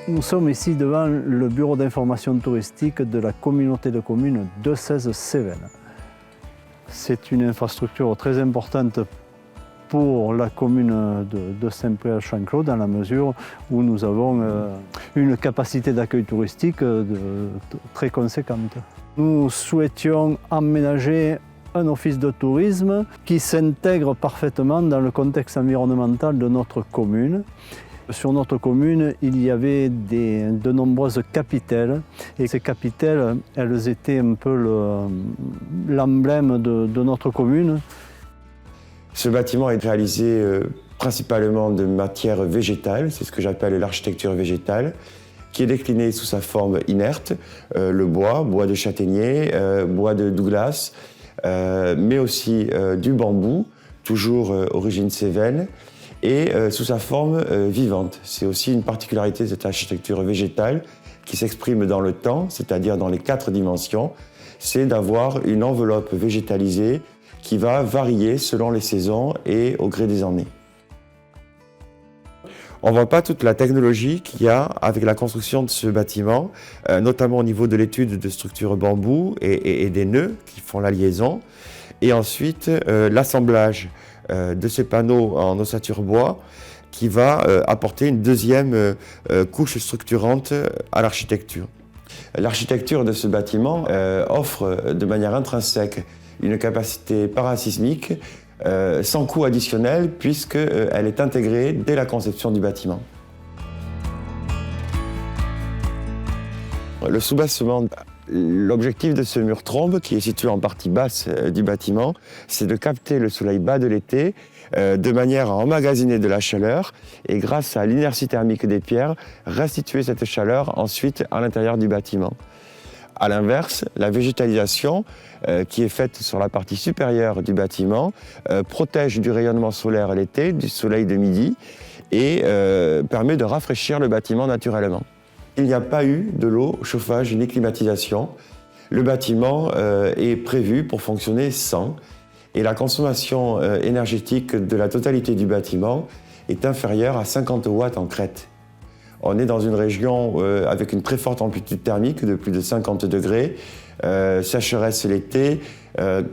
Nous sommes ici devant le bureau d'information touristique de la communauté de communes Deux-Sèzes-Cévennes. C'est une infrastructure très importante pour la commune de Saint-Priest-Chanclos dans la mesure où nous avons une capacité d'accueil touristique très conséquente. Nous souhaitions aménager un office de tourisme qui s'intègre parfaitement dans le contexte environnemental de notre commune. Sur notre commune, il y avait de nombreuses capitelles et ces capitelles, elles étaient un peu l'emblème de notre commune. Ce bâtiment est réalisé principalement de matière végétale, c'est ce que j'appelle l'architecture végétale, qui est déclinée sous sa forme inerte, le bois de châtaignier, bois de Douglas, mais aussi du bambou, toujours origine Cévennes, et sous sa forme vivante. C'est aussi une particularité de cette architecture végétale qui s'exprime dans le temps, c'est-à-dire dans les 4 dimensions, c'est d'avoir une enveloppe végétalisée qui va varier selon les saisons et au gré des années. On ne voit pas toute la technologie qu'il y a avec la construction de ce bâtiment, notamment au niveau de l'étude de structures bambou et des nœuds qui font la liaison, et ensuite l'assemblage de ces panneaux en ossature bois qui va apporter une deuxième couche structurante à l'architecture. L'architecture de ce bâtiment offre de manière intrinsèque une capacité parasismique sans coût additionnel puisqu'elle est intégrée dès la conception du bâtiment. Le soubassement, l'objectif de ce mur trombe, qui est situé en partie basse du bâtiment, c'est de capter le soleil bas de l'été de manière à emmagasiner de la chaleur et grâce à l'inertie thermique des pierres, restituer cette chaleur ensuite à l'intérieur du bâtiment. A l'inverse, la végétalisation qui est faite sur la partie supérieure du bâtiment protège du rayonnement solaire l'été, du soleil de midi, et permet de rafraîchir le bâtiment naturellement. Il n'y a pas eu de l'eau, chauffage ni climatisation. Le bâtiment est prévu pour fonctionner sans, et la consommation énergétique de la totalité du bâtiment est inférieure à 50 watts en crête. On est dans une région avec une très forte amplitude thermique de plus de 50 degrés, sécheresse l'été,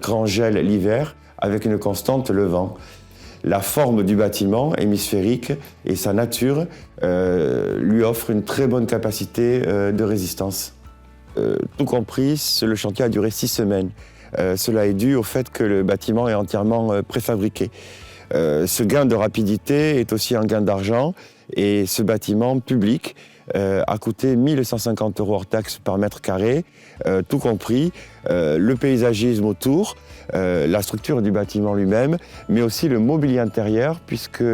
grand gel l'hiver, avec une constante le vent. La forme du bâtiment hémisphérique et sa nature lui offrent une très bonne capacité de résistance. Tout compris, le chantier a duré 6 semaines. Cela est dû au fait que le bâtiment est entièrement préfabriqué. Ce gain de rapidité est aussi un gain d'argent et ce bâtiment public a coûté 1 150 € hors taxe par mètre carré, tout compris, le paysagisme autour, la structure du bâtiment lui-même, mais aussi le mobilier intérieur puisque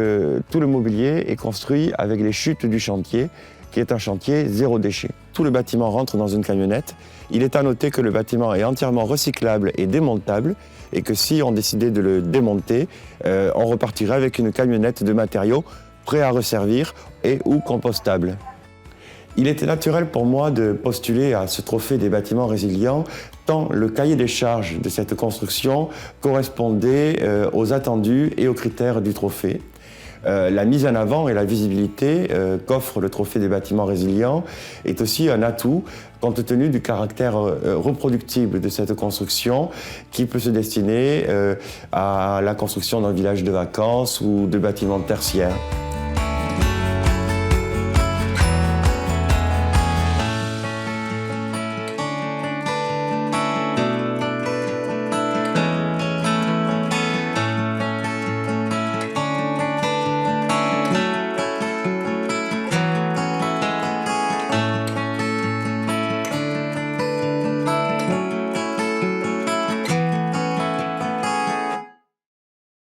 tout le mobilier est construit avec les chutes du chantier, qui est un chantier zéro déchet. Tout le bâtiment rentre dans une camionnette. Il est à noter que le bâtiment est entièrement recyclable et démontable et que si on décidait de le démonter, on repartirait avec une camionnette de matériaux prêts à resservir et ou compostables. Il était naturel pour moi de postuler à ce trophée des bâtiments résilients tant le cahier des charges de cette construction correspondait aux attendus et aux critères du trophée. La mise en avant et la visibilité qu'offre le trophée des bâtiments résilients est aussi un atout compte tenu du caractère reproductible de cette construction qui peut se destiner à la construction d'un village de vacances ou de bâtiments tertiaires.